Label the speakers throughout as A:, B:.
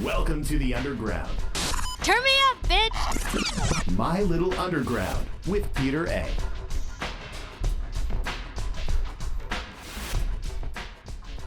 A: Welcome to the Underground.
B: Turn me up, bitch!
A: My Little Underground with Peter A.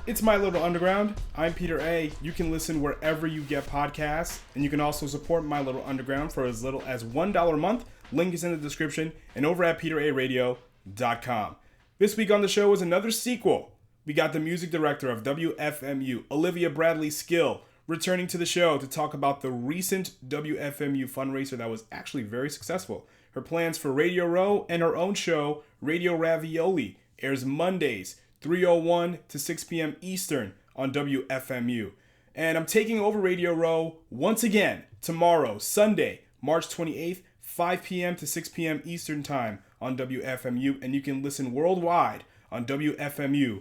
C: It's My Little Underground. I'm Peter A. You can listen wherever you get podcasts, and you can also support My Little Underground for as little as $1 a month. Link is in the description and over at peteraradio.com. This week on the show is another sequel. We got the music director of WFMU, Olivia Bradley Skill, returning to the show to talk about the recent WFMU fundraiser that was actually very successful. Her plans for Radio Row and her own show, Radio Ravioli, airs Mondays, 3:01 to 6 p.m. Eastern on WFMU. And I'm taking over Radio Row once again tomorrow, Sunday, March 28th, 5 p.m. to 6 p.m. Eastern Time on WFMU, and you can listen worldwide on WFMU.org.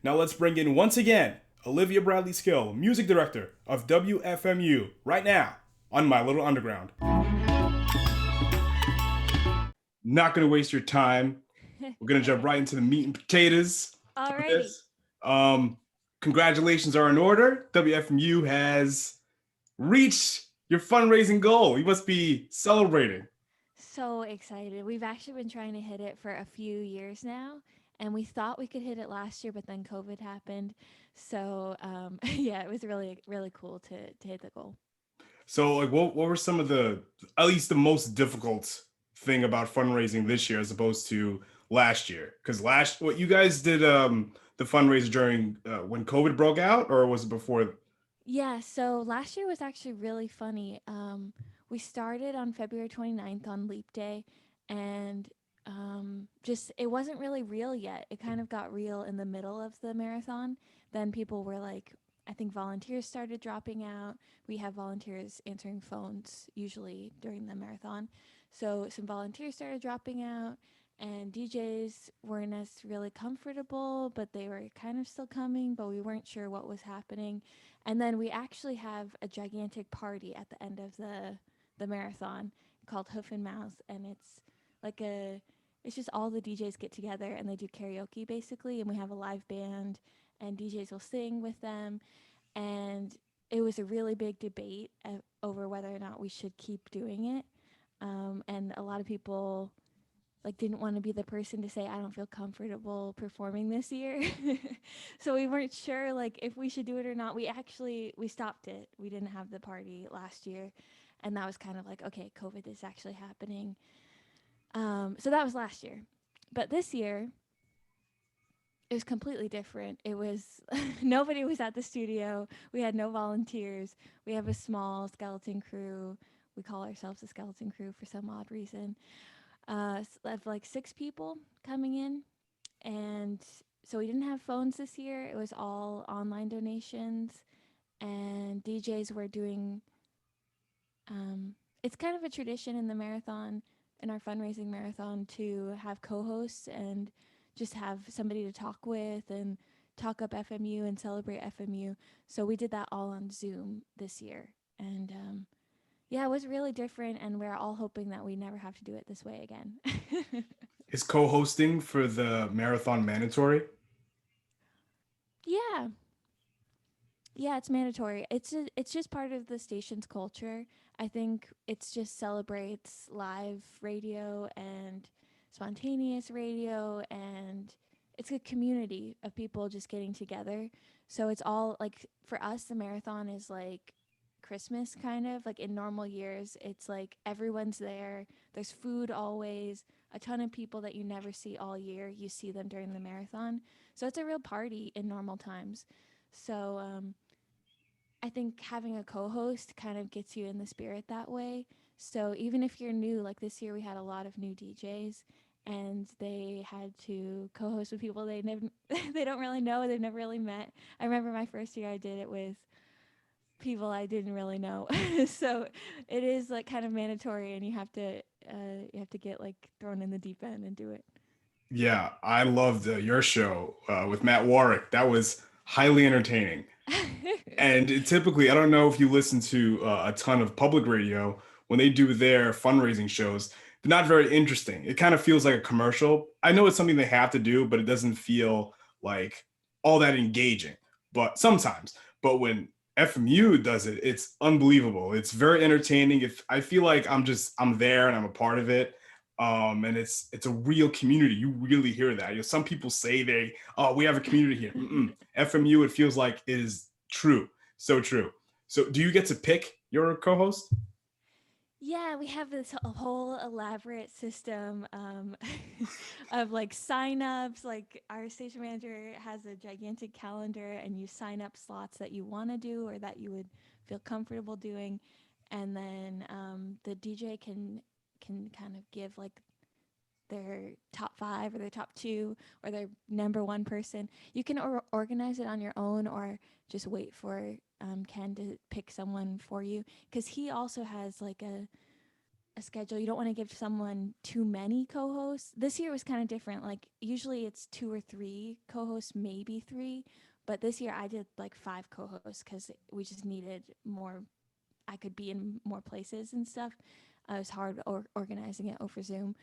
C: Now let's bring in once again Olivia Bradley Skill, music director of WFMU, right now on My Little Underground. Not going to waste your time. We're going to jump right into the meat and potatoes.
B: Alrighty.
C: Congratulations are in order. WFMU has reached your fundraising goal. You must be celebrating.
B: So excited. We've actually been trying to hit it for a few years now, and we thought we could hit it last year, but then COVID happened. So yeah, it was really, really cool to hit the goal.
C: So like what were some of the, at least the most difficult thing about fundraising this year as opposed to last year? Because what you guys did the fundraiser during when COVID broke out, or was it before?
B: Yeah, so last year was actually really funny. We started on February 29th on Leap Day, and just it wasn't really real yet. It kind of got real in the middle of the marathon. Then people were like, I think volunteers started dropping out. We have volunteers answering phones usually during the marathon. So some volunteers started dropping out, and DJs weren't as really comfortable, but they were kind of still coming, but we weren't sure what was happening. And then we actually have a gigantic party at the end of the marathon called Hoof and Mouth, and it's like it's just all the DJs get together and they do karaoke basically, and we have a live band and DJs will sing with them. And it was a really big debate over whether or not we should keep doing it. And a lot of people like didn't want to be the person to say, I don't feel comfortable performing this year. So we weren't sure like if we should do it or not. We stopped it. We didn't have the party last year. And that was kind of like, okay, COVID is actually happening. So that was last year. But this year, it was completely different. It was, nobody was at the studio. We had no volunteers. We have a small skeleton crew. We call ourselves a skeleton crew for some odd reason. Of like 6 people coming in. And so we didn't have phones this year. It was all online donations. And DJs were doing, it's kind of a tradition in the marathon, in our fundraising marathon, to have co-hosts and just have somebody to talk with and talk up FMU and celebrate FMU. So we did that all on Zoom this year. And yeah, it was really different, and we're all hoping that we never have to do it this way again.
C: Is co-hosting for the marathon mandatory?
B: Yeah. Yeah, it's mandatory. It's just part of the station's culture. I think it's just celebrates live radio and spontaneous radio, and it's a community of people just getting together. So it's all like, for us, the marathon is like Christmas kind of. Like in normal years, it's like everyone's there. There's food always. A ton of people that you never see all year, you see them during the marathon. So it's a real party in normal times. So I think having a co-host kind of gets you in the spirit that way. So even if you're new, like this year we had a lot of new DJs, and they had to co-host with people they don't really know, they've never really met. I remember my first year I did it with people I didn't really know. So it is like kind of mandatory, and you have to get like thrown in the deep end and do it.
C: Yeah, I loved your show with Matt Warwick. That was highly entertaining. And typically, I don't know if you listen to a ton of public radio, when they do their fundraising shows, they're not very interesting. It kind of feels like a commercial. I know it's something they have to do, but it doesn't feel like all that engaging. But sometimes, when FMU does it. It's unbelievable. It's very entertaining. If I feel like I'm there and I'm a part of it. And it's a real community. You really hear that. Some people say we have a community here. FMU, it feels like is true. So true. So do you get to pick your co-host?
B: Yeah, we have this whole elaborate system of like signups. Like our station manager has a gigantic calendar, and you sign up slots that you want to do or that you would feel comfortable doing, and then the DJ can kind of give like their top 5 or their top 2 or their number 1 person. You can organize it on your own or just wait for Ken to pick someone for you, because he also has like a schedule. You don't want to give someone too many co-hosts. This year was kind of different. Like usually it's 2 or 3 co-hosts, maybe 3, but this year I did like 5 co-hosts because we just needed more. I could be in more places and stuff. It was hard organizing it over Zoom,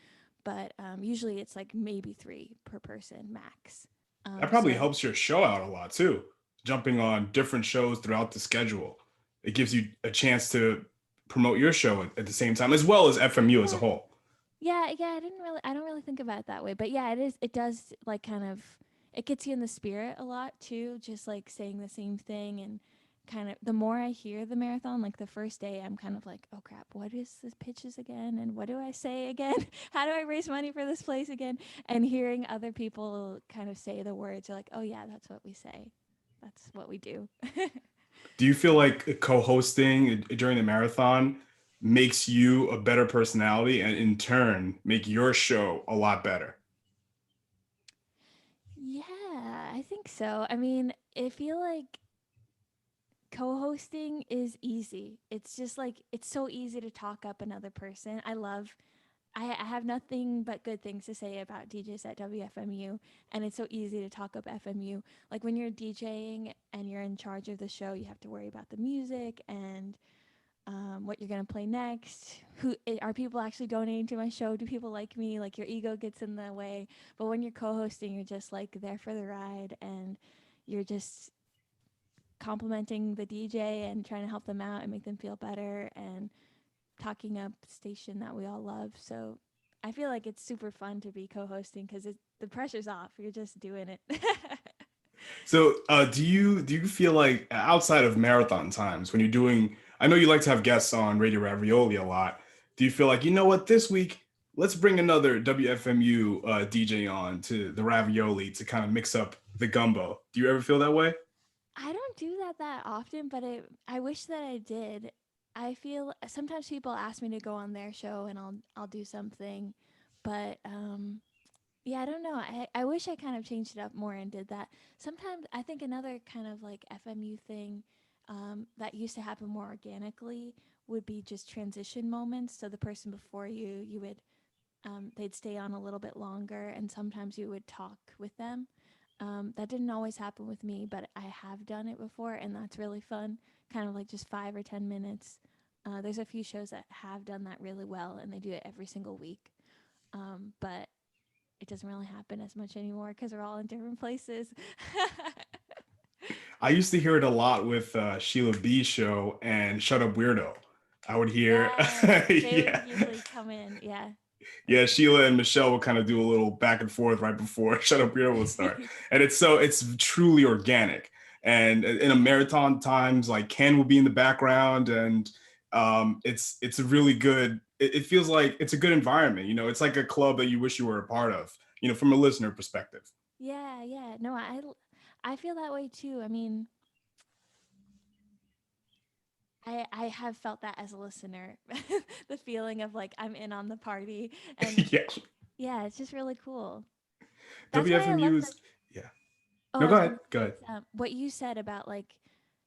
B: but usually it's like maybe 3 per person max.
C: That probably helps your show out a lot too. Jumping on different shows throughout the schedule, it gives you a chance to promote your show at the same time, as well as FMU as a whole.
B: Yeah. I don't really think about it that way, but yeah, it does like kind of, it gets you in the spirit a lot too, just like saying the same thing. And kind of the more I hear the marathon, like the first day, I'm kind of like, oh crap, what is the pitches again? And what do I say again? How do I raise money for this place again? And hearing other people kind of say the words, you're like, oh yeah, that's what we say. That's what we do.
C: Do you feel like co-hosting during the marathon makes you a better personality and in turn make your show a lot better?
B: Yeah, I think so. I mean, I feel like co-hosting is easy. It's just like it's so easy to talk up another person. I have nothing but good things to say about DJs at WFMU, and it's so easy to talk up FMU. Like when you're DJing and you're in charge of the show, you have to worry about the music and what you're gonna play next. Are people actually donating to my show? Do people like me? Like your ego gets in the way. But when you're co-hosting, you're just like there for the ride, and you're just complimenting the DJ and trying to help them out and make them feel better and talking up the station that we all love. So I feel like it's super fun to be co-hosting because the pressure's off. You're just doing it.
C: So do you feel like outside of marathon times when you're doing, I know you like to have guests on Radio Ravioli a lot. Do you feel like, you know what, this week, let's bring another WFMU DJ on to the Ravioli to kind of mix up the gumbo? Do you ever feel that way?
B: I don't do that often, but I wish that I did. I feel sometimes people ask me to go on their show and I'll do something, but yeah, I don't know. I wish I kind of changed it up more and did that. Sometimes I think another kind of like FMU thing that used to happen more organically would be just transition moments. So the person before you would they'd stay on a little bit longer, and sometimes you would talk with them. That didn't always happen with me, but I have done it before, and that's really fun. Kind of like just 5 or 10 minutes. There's a few shows that have done that really well, and they do it every single week. But it doesn't really happen as much anymore because we're all in different places.
C: I used to hear it a lot with Sheila B's show and Shut Up Weirdo. I would hear,
B: They
C: yeah.
B: would usually come in, yeah.
C: Yeah, Sheila and Michelle would kind of do a little back and forth right before Shut Up Weirdo would start. And it's truly organic. And in a marathon times, like Ken will be in the background, and it's a really good, it feels like it's a good environment. It's like a club that you wish you were a part of, from a listener perspective.
B: Yeah. No, I feel that way too. I mean, I have felt that as a listener, the feeling of like I'm in on the party, and
C: Yeah.
B: yeah, it's just really cool. That's why I love
C: WFMU
B: that.
C: is, yeah.
B: Oh,
C: No,
B: I
C: go
B: was
C: ahead.
B: gonna
C: Go
B: say,
C: ahead.
B: what you said about like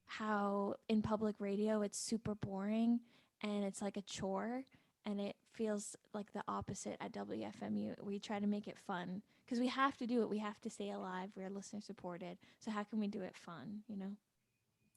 B: how in public radio it's super boring and it's like a chore, and it feels like the opposite at WFMU. We try to make it fun because we have to do it. We have to stay alive. We're listener supported. So how can we do it fun?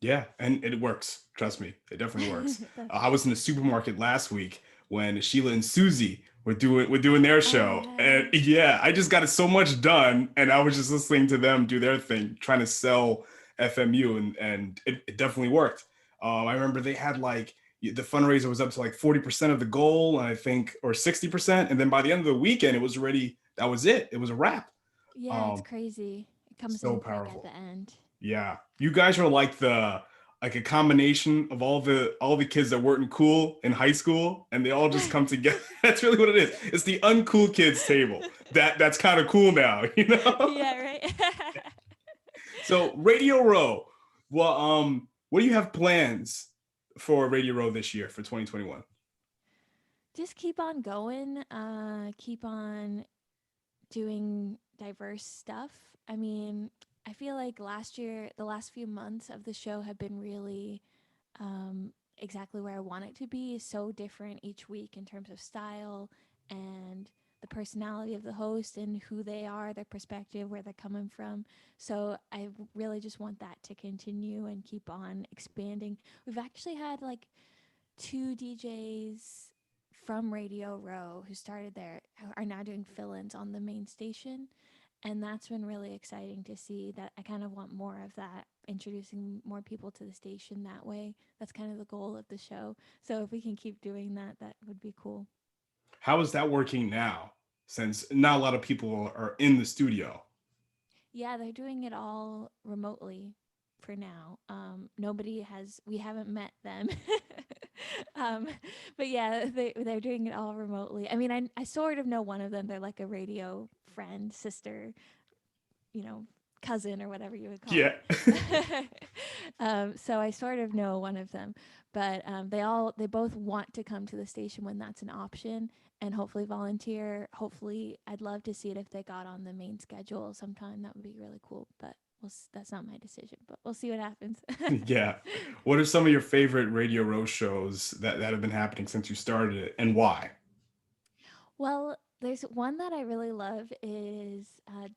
C: Yeah, and it works. Trust me, it definitely works.
B: That's
C: I was in the supermarket last week when Sheila and Susie were doing their show, and
B: yeah.
C: yeah, I just got so much done, and I was just listening to them do their thing, trying to sell WFMU, and it definitely worked. I remember they had like the fundraiser was up to like 40% of the goal, and I think, or 60%, and then by the end of the weekend, it was already that was it. It was a wrap.
B: Yeah, it's
C: Um,
B: crazy. It comes
C: so
B: in quick at
C: powerful.
B: the end.
C: Yeah, you guys are like a combination of all the kids that weren't cool in high school, and they all just come together. That's really what it is. It's the uncool kids table. That's kind of cool now, you know.
B: Yeah, right.
C: So Radio Row, well, what do you have plans for Radio Row this year for 2021?
B: Just keep on going. Keep on doing diverse stuff. I mean, I feel like last year, the last few months of the show have been really exactly where I want it to be. So different each week in terms of style and the personality of the host and who they are, their perspective, where they're coming from. So I really just want that to continue and keep on expanding. We've actually had like two DJs from Radio Row who started there are now doing fill-ins on the main station, and that's been really exciting to see. That I kind of want more of that, introducing more people to the station that way. That's kind of the goal of the show. So if we can keep doing that, that would be cool.
C: How is that working now? Since not a lot of people are in the studio.
B: Yeah, they're doing it all remotely for now. Nobody has, we haven't met them. um, but yeah, they're doing it all remotely. I mean, I sort of know one of them. They're like a radio friend, sister, you know, cousin or whatever you would call
C: Yeah.
B: it. So I sort of know one of them, but they both want to come to the station when that's an option and hopefully volunteer. Hopefully, I'd love to see it if they got on the main schedule sometime. That would be really cool, but that's not my decision, but we'll see what happens.
C: Yeah. What are some of your favorite Radio Row shows that have been happening since you started it, and why?
B: Well, there's one that I really love is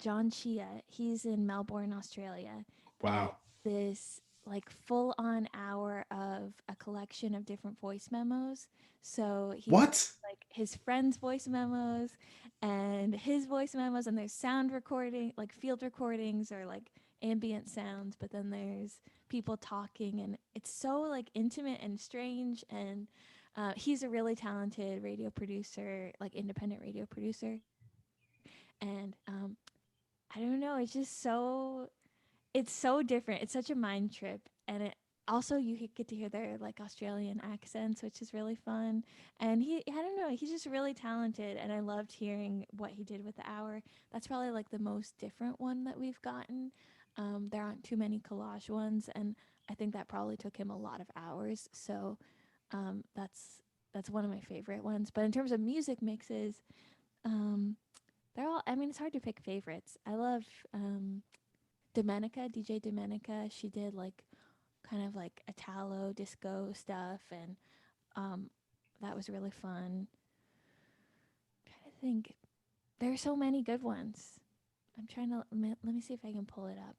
B: John Chia. He's in Melbourne, Australia, and
C: Wow.
B: this like full on hour of a collection of different voice memos. So he puts
C: What?
B: like his friends' voice memos and his voice memos, and there's sound recording, like field recordings or like ambient sounds, but then there's people talking, and it's so like intimate and strange and he's a really talented radio producer, like independent radio producer, and I don't know. It's so different. It's such a mind trip, and it also you get to hear their like Australian accents, which is really fun. And I don't know, he's just really talented, and I loved hearing what he did with the hour. That's probably like the most different one that we've gotten. There aren't too many collage ones, and I think that probably took him a lot of hours. So um, that's that's one of my favorite ones. But in terms of music mixes, um, they're all. I mean, it's hard to pick favorites. I love Domenica, DJ Domenica. She did like kind of like Italo disco stuff, and um, that was really fun. I'm trying to think. There are so many good ones. I'm trying to let me see if I can pull it up.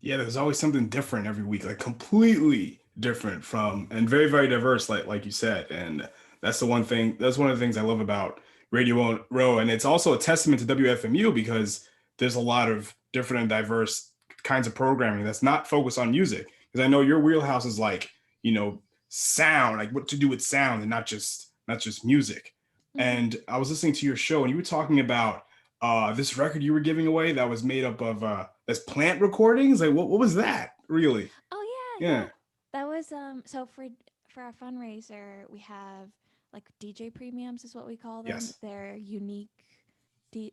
C: Yeah, there's always something different every week, like completely different from and very, very diverse, like you said. And that's the one thing, that's one of the things I love about Radio Row. And it's also a testament to WFMU because there's a lot of different and diverse kinds of programming that's not focused on music. Because I know your wheelhouse is like, you know, sound, like what to do with sound and not just music.
B: Mm-hmm.
C: And I was listening to your show and you were talking about this record you were giving away that was made up of as plant recordings. Like what was that really?
B: Oh yeah, yeah.
C: Yeah.
B: That was so for our fundraiser, we have like DJ premiums is what we call them.
C: Yes.
B: They're unique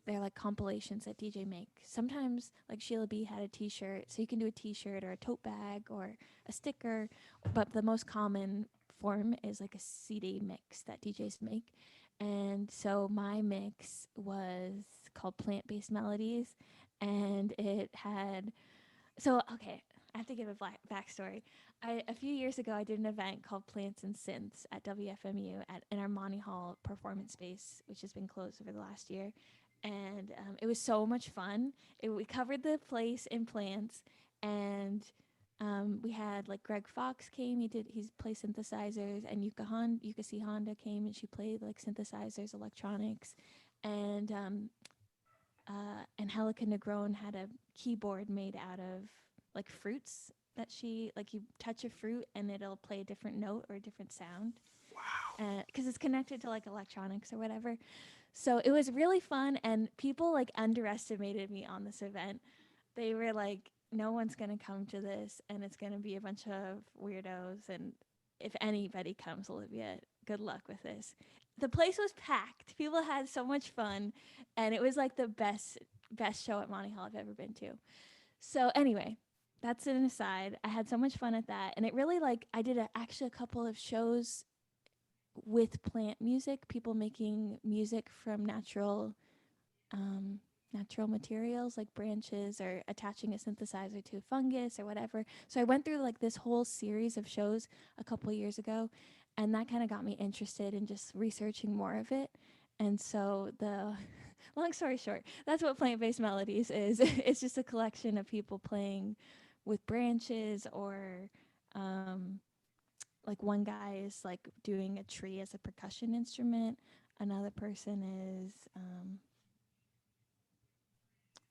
B: they're like compilations that DJ make. Sometimes like Sheila B had a t-shirt, so you can do a t-shirt or a tote bag or a sticker, but the most common form is like a CD mix that DJs make. And so my mix was called Plant-Based Melodies, and it had so okay, I have to give a backstory. A few years ago, I did an event called Plants and Synths at WFMU in our Monty Hall performance space, which has been closed over the last year, and it was so much fun. We covered the place in plants, and we had like Greg Fox came. He's played synthesizers, and Yuka C Honda came, and she played like synthesizers, electronics, and Helica Negron had a keyboard made out of like fruits that she like you touch a fruit and it'll play a different note or a different sound.
C: Wow.
B: Because it's connected to like electronics or whatever. So it was really fun, and people like underestimated me on this event. They were like, no one's going to come to this, and it's going to be a bunch of weirdos. And if anybody comes, Olivia, good luck with this. The place was packed. People had so much fun, and it was like the best show at Monty Hall I've ever been to. So anyway, that's an aside. I had so much fun at that, and it really like I did actually a couple of shows with plant music, people making music from um, natural materials like branches or attaching a synthesizer to a fungus or whatever. So I went through like this whole series of shows a couple years ago, and that kind of got me interested in just researching more of it. And so the long story short, that's what plant-based melodies is. It's just a collection of people playing with branches or like one guy is like doing a tree as a percussion instrument. Another person is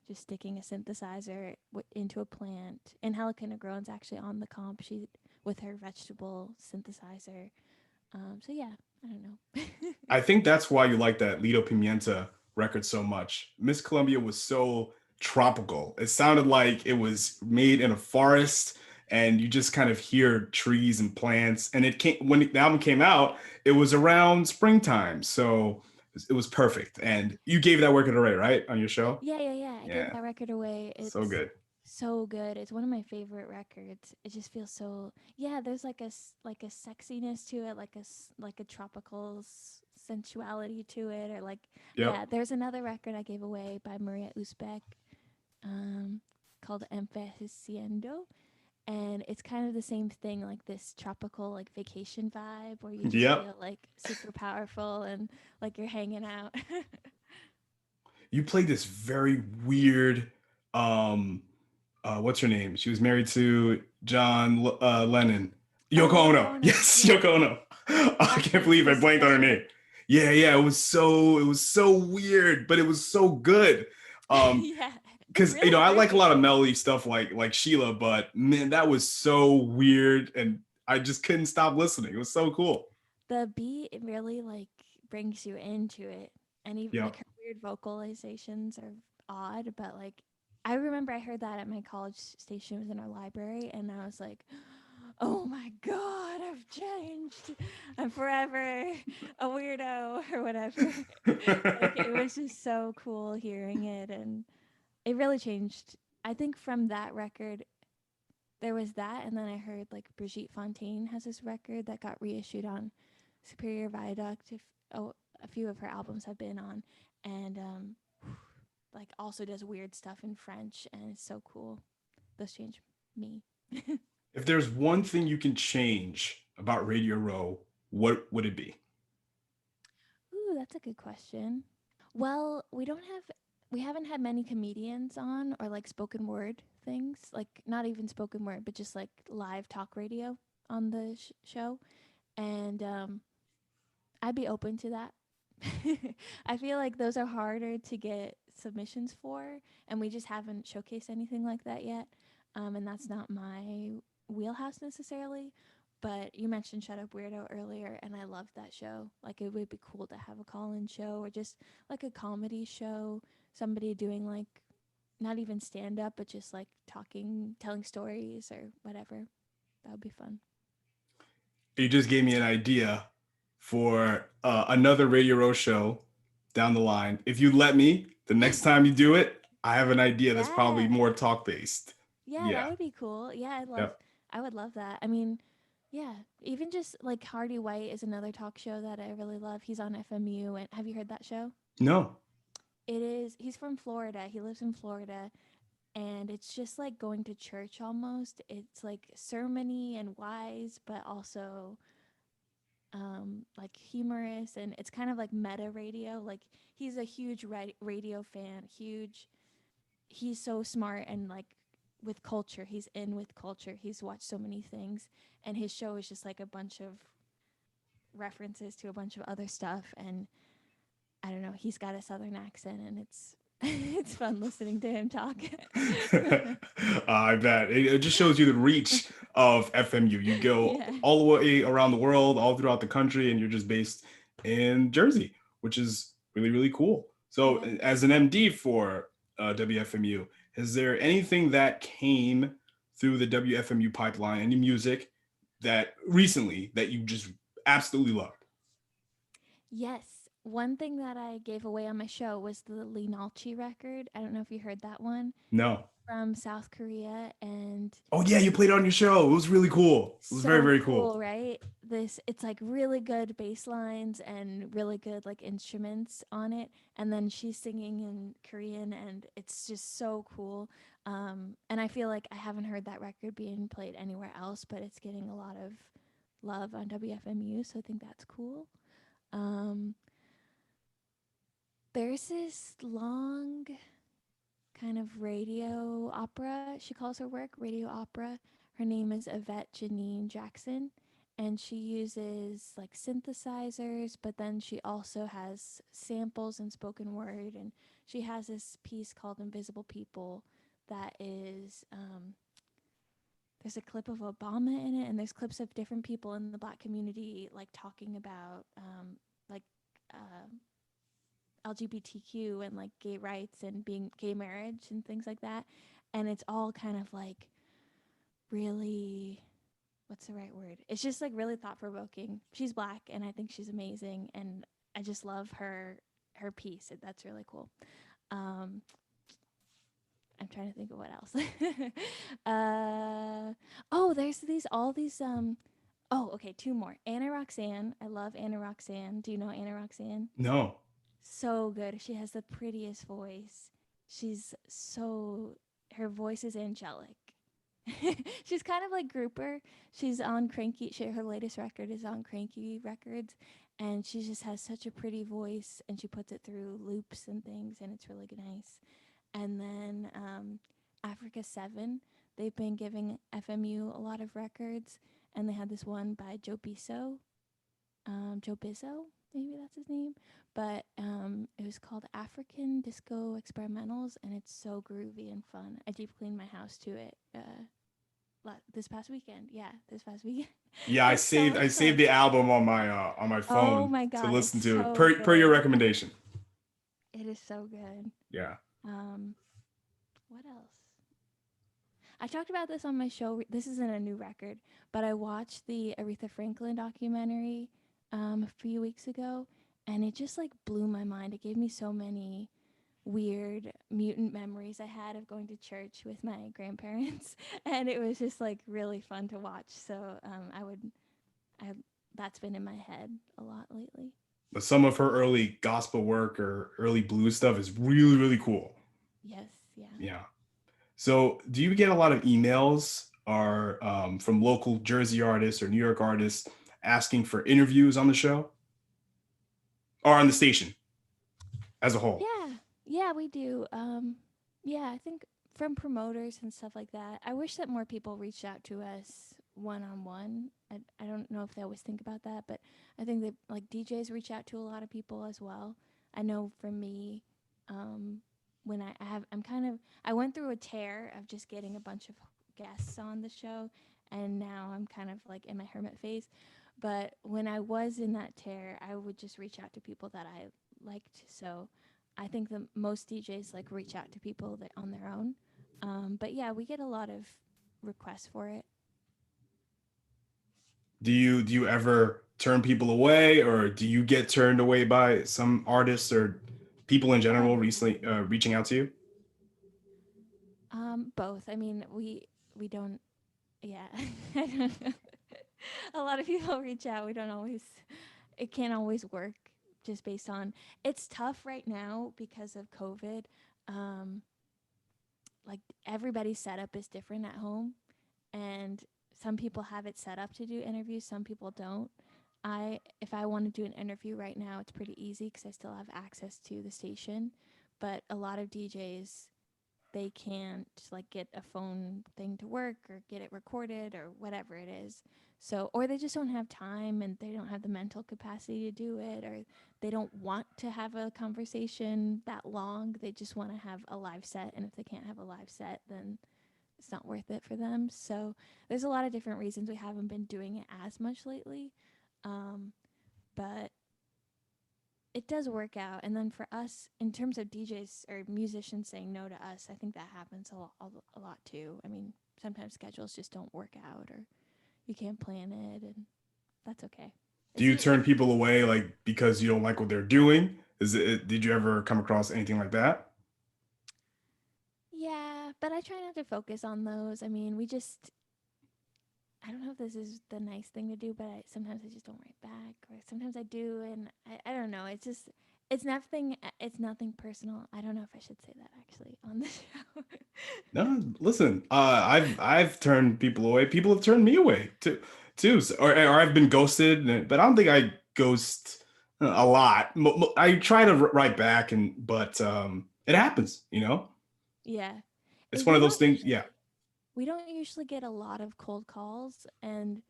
B: just sticking a synthesizer into a plant. And Helica Negron's actually on the comp sheet with her vegetable synthesizer. So yeah, I don't know.
C: I think that's why you like that Lido Pimienta record so much. Miss Columbia was so tropical. It sounded like it was made in a forest and you just kind of hear trees and plants. And it came when the album came out, it was around springtime. So it was perfect. And you gave that record away, right? On your show?
B: Yeah. I gave
C: Yeah.
B: that record away.
C: So
B: It's
C: good.
B: so good. It's one of my favorite records. It just feels so there's like like a sexiness to it, like a tropical sensuality to it, or like
C: Yep.
B: there's another record I gave away by Maria Uzbek, um, called Envejeciendo, and it's kind of the same thing, like this tropical like vacation vibe where you just
C: Yep.
B: feel like super powerful and like you're hanging out.
C: You played this very weird what's her name? She was married to John Lennon.
B: Oh,
C: Yoko
B: Yoko
C: Ono.
B: Ono.
C: Yes,
B: Yeah,
C: Yoko Ono. I can't
B: actually
C: believe I blanked on her
B: special.
C: name. Yeah, it was so weird, but it was so good. Um,
B: Yeah, it's
C: because
B: really
C: I like a
B: perfect.
C: lot of melody stuff like Sheila, but man, that was so weird, and I just couldn't stop listening. It was so cool.
B: The beat, it really like brings you into it, and even
C: Yeah.
B: like her weird vocalizations are odd, but like I remember I heard that at my college station. It was in our library, and I was like, oh my god, I've changed. I'm forever a weirdo or whatever. Like it was just so cool hearing it, and it really changed. I think from that record there was that, and then I heard like Brigitte Fontaine has this record that got reissued on Superior Viaduct. If oh, a few of her albums have been on, and like also does weird stuff in French, and it's so cool. Those changed me.
C: If there's one thing you can change about Radio Row, what would it be?
B: Ooh, that's a good question. Well, we haven't had many comedians on or like spoken word things, like not even spoken word, but just like live talk radio on the show, and I'd be open to that. I feel like those are harder to get submissions for, and we just haven't showcased anything like that yet. And that's not my wheelhouse necessarily. But you mentioned Shut Up Weirdo earlier, and I loved that show. Like, it would be cool to have a call in show or just like a comedy show, somebody doing like not even stand up, but just like talking, telling stories or whatever. That would be fun.
C: You just gave me an idea for another Radio Row show down the line. If you let me, the next time you do it, I have an idea that's probably
B: Yeah.
C: more talk based.
B: Yeah, that
C: Yeah.
B: would be cool. Yeah,
C: Yep.
B: I would love that. I mean, yeah, even just like Hardy White is another talk show that I really love. He's on FMU, and have you heard that show?
C: No.
B: He's from Florida. He lives in Florida, and it's just like going to church almost. It's like sermony and wise, but also like humorous, and it's kind of like meta radio. Like he's a huge radio fan, huge. He's so smart and like with culture. He's in with culture. He's watched so many things, and his show is just like a bunch of references to a bunch of other stuff. And I don't know, he's got a southern accent, and it's It's fun listening to him talk.
C: I bet it just shows you the reach of FMU. You go
B: Yeah.
C: all the way around the world, all throughout the country, and you're just based in Jersey, which is really, really cool. So,
B: Yeah.
C: as an MD for WFMU, is there anything that came through the WFMU pipeline, any music that recently that you just absolutely loved?
B: Yes. One thing that I gave away on my show was the Linalchi record. I don't know if you heard that one
C: No.
B: from South Korea, and
C: Oh yeah, you played it on your show. It was really cool. It was very,
B: so
C: very cool.
B: cool, right? It's like really good bass lines and really good like instruments on it, and then she's singing in Korean, and it's just so cool. And I feel like I haven't heard that record being played anywhere else, but it's getting a lot of love on WFMU, so I think that's cool. Um, there's this long kind of radio opera. She calls her work radio opera. Her name is Yvette Janine Jackson, and she uses like synthesizers, but then she also has samples and spoken word. And she has this piece called Invisible People that is, there's a clip of Obama in it, and there's clips of different people in the Black community like talking about like uh, LGBTQ and like gay rights and being gay marriage and things like that. And it's all kind of like really, what's the right word? It's just like really thought provoking. She's Black and I think she's amazing, and I just love her piece. That's really cool. Um, I'm trying to think of what else. Oh, there's these all these oh, okay, two more. Anna Roxanne. I love Anna Roxanne. Do you know Anna Roxanne?
C: No.
B: So good. She has the prettiest voice. She's so, her voice is angelic. She's kind of like Grouper. She's on Cranky. Her latest record is on Cranky Records, and she just has such a pretty voice, and she puts it through loops and things, and it's really nice. And then Africa 7, they've been giving FMU a lot of records, and they had this one by Joe Bizzo, maybe that's his name. But it was called African Disco Experimentals, and it's so groovy and fun. I deep cleaned my house to it this past weekend. Yeah, this past weekend.
C: Yeah,
B: It was so
C: I
B: much
C: saved
B: fun.
C: the album on my
B: Oh
C: phone
B: my
C: to
B: god, it's
C: listen to
B: so
C: per your
B: good.
C: recommendation.
B: It is so good.
C: Yeah.
B: Um, what else? I talked about this on my show. This isn't a new record, but I watched the Aretha Franklin documentary a few weeks ago, and it just like blew my mind. It gave me so many weird mutant memories I had of going to church with my grandparents, and it was just like really fun to watch. So I that's been in my head a lot lately.
C: But some of her early gospel work or early blues stuff is really, really cool.
B: Yes, yeah.
C: Yeah. So, do you get a lot of emails or from local Jersey artists or New York artists asking for interviews on the show or on the station as a whole?
B: Yeah, yeah, we do. Yeah, I think from promoters and stuff like that. I wish that more people reached out to us one on one. I don't know if they always think about that, but I think that like DJs reach out to a lot of people as well. I know for me, when I'm kind of, I went through a tear of just getting a bunch of guests on the show, and now I'm kind of like in my hermit phase. But when I was in that tear, I would just reach out to people that I liked. So I think that most DJs like reach out to people that on their own. But yeah, we get a lot of requests for it.
C: Do you ever turn people away, or do you get turned away by some artists or people in general
B: Um,
C: recently reaching out to you?
B: Both. I mean, we don't. Yeah, I don't know. A lot of people reach out. We don't always. It can't always work just based on. It's tough right now because of COVID. Um, like everybody's setup is different at home, and some people have it set up to do interviews, some people don't. If I want to do an interview right now, it's pretty easy because I still have access to the station. But a lot of DJs they can't like get a phone thing to work or get it recorded or whatever it is. So, or they just don't have time and they don't have the mental capacity to do it, or they don't want to have a conversation that long. They just want to have a live set. And if they can't have a live set, then it's not worth it for them. So there's a lot of different reasons we haven't been doing it as much lately. But it does work out. And then for us, in terms of DJs or musicians saying no to us, I think that happens a lot too. I mean, sometimes schedules just don't work out or you can't plan it, and that's okay.
C: Do you turn people away like because you don't like what they're doing? Did you ever come across anything like that?
B: Yeah, but I try not to focus on those. I mean, I don't know if this is the nice thing to do, but sometimes I just don't write back, or sometimes I do, and I don't know. It's nothing personal. I don't know if I should say that actually on the show.
C: No, listen. I've turned people away. People have turned me away too. Or I've been ghosted, but I don't think I ghost a lot. I try to write back, but it happens.
B: Yeah.
C: It's one
B: We
C: of those
B: don't
C: things.
B: usually
C: Yeah.
B: we don't usually get a lot of cold calls, and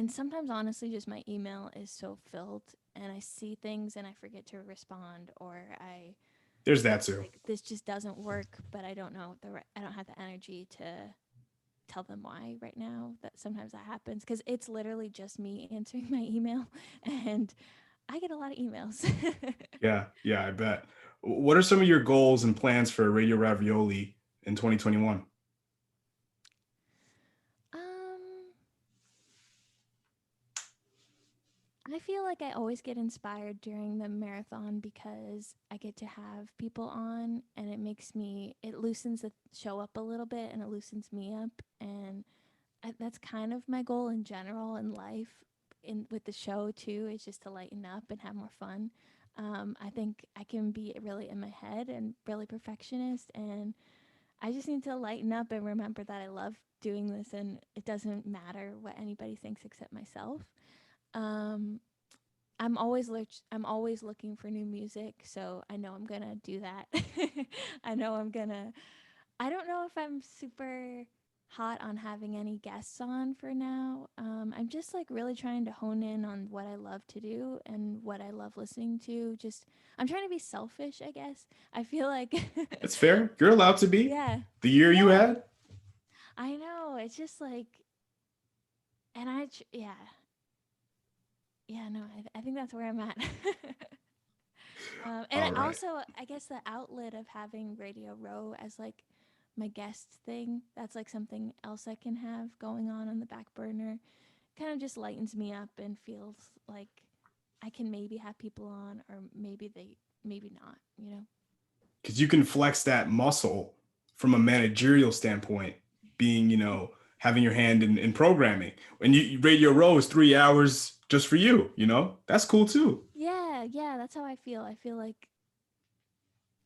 B: sometimes honestly just my email is so filled and I see things and I forget to respond, or I
C: There's that too.
B: like this just doesn't work, but I don't know I don't have the energy to tell them why right now. That sometimes that happens because it's literally just me answering my email, and I get a lot of emails.
C: Yeah, I bet. What are some of your goals and plans for Radio Ravioli in 2021?
B: um I feel like I always get inspired during the marathon because I get to have people on, and it loosens the show up a little bit and it loosens me up. And that's kind of my goal in general in life, with the show too, is just to lighten up and have more fun. I think I can be really in my head and really perfectionist, and I just need to lighten up and remember that I love doing this and it doesn't matter what anybody thinks except myself. Um, I'm always looking for new music, so I know I'm gonna do that. I know I'm gonna. I don't know if I'm super hot on having any guests on for now. I'm just like really trying to hone in on what I love to do and what I love listening to. Just I'm trying to be selfish, I guess. I feel like
C: It's fair. You're allowed to be.
B: yeah,
C: The year you
B: yeah.
C: had.
B: I know. It's just like, and yeah, yeah. No, I think that's where I'm at. And
C: All right.
B: also, I guess the outlet of having Radio Row as like my guest thing, that's like something else I can have going on the back burner. Kind of just lightens me up and feels like I can maybe have people on, or maybe not, you know?
C: Because you can flex that muscle from a managerial standpoint, being, having your hand in programming. When Radio Row is 3 hours just for you, that's cool too.
B: Yeah, yeah, that's how I feel. I feel like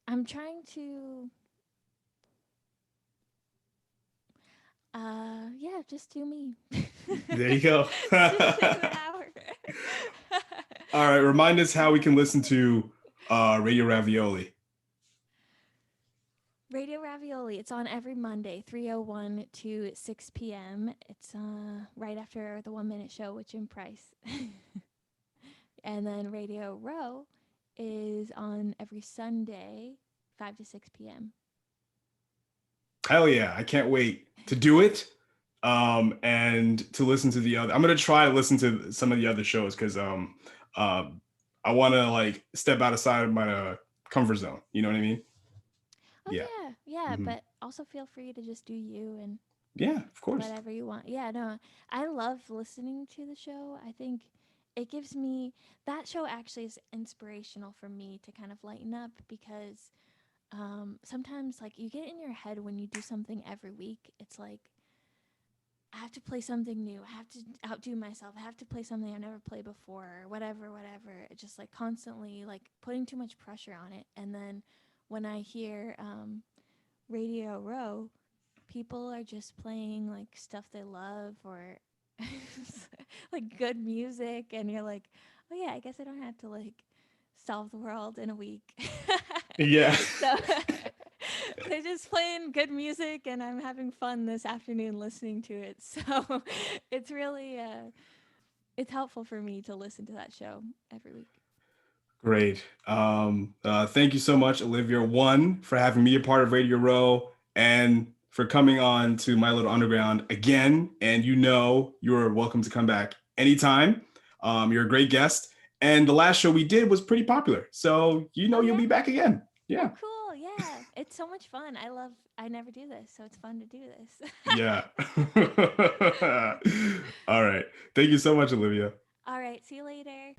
B: I'm trying to yeah, just do me.
C: There you go.
B: Just take the hour.
C: All right, remind us how we can listen to Radio Ravioli.
B: Radio Ravioli. It's on every Monday, 3:01 to 6 p.m. It's right after the 1 minute show with Jim Price. And then Radio Row is on every Sunday, 5 to 6 p.m.
C: Hell yeah, I can't wait to do it. And to listen to the other. I'm gonna try to listen to some of the other shows because I want to like step outside of my comfort zone. You know what I mean?
B: Oh
C: Yeah.
B: yeah,
C: Mhm.
B: but also feel free to just do you and
C: Yeah, of course.
B: whatever you want. Yeah, no, I love listening to the show. I think it gives me that show actually is inspirational for me to kind of lighten up because sometimes like you get in your head when you do something every week. It's like I have to play something new. I have to outdo myself. I have to play something I've never played before, or whatever. It's just like constantly like putting too much pressure on it. And then when I hear Radio Row, people are just playing like stuff they love or like good music, and you're like, oh yeah, I guess I don't have to like solve the world in a week.
C: Yeah.
B: So they're just playing good music, and I'm having fun this afternoon listening to it. So it's really it's helpful for me to listen to that show every week.
C: Great. Thank you so much, Olivia, one, for having me a part of Radio Row, and for coming on to My Little Underground again. And you're welcome to come back anytime. You're a great guest. And the last show we did was pretty popular. So you'll be back again. Yeah.
B: Oh, cool. Yeah. It's so much fun. I never do this, so it's fun to do this.
C: Yeah. All right. Thank you so much, Olivia.
B: All right. See you later.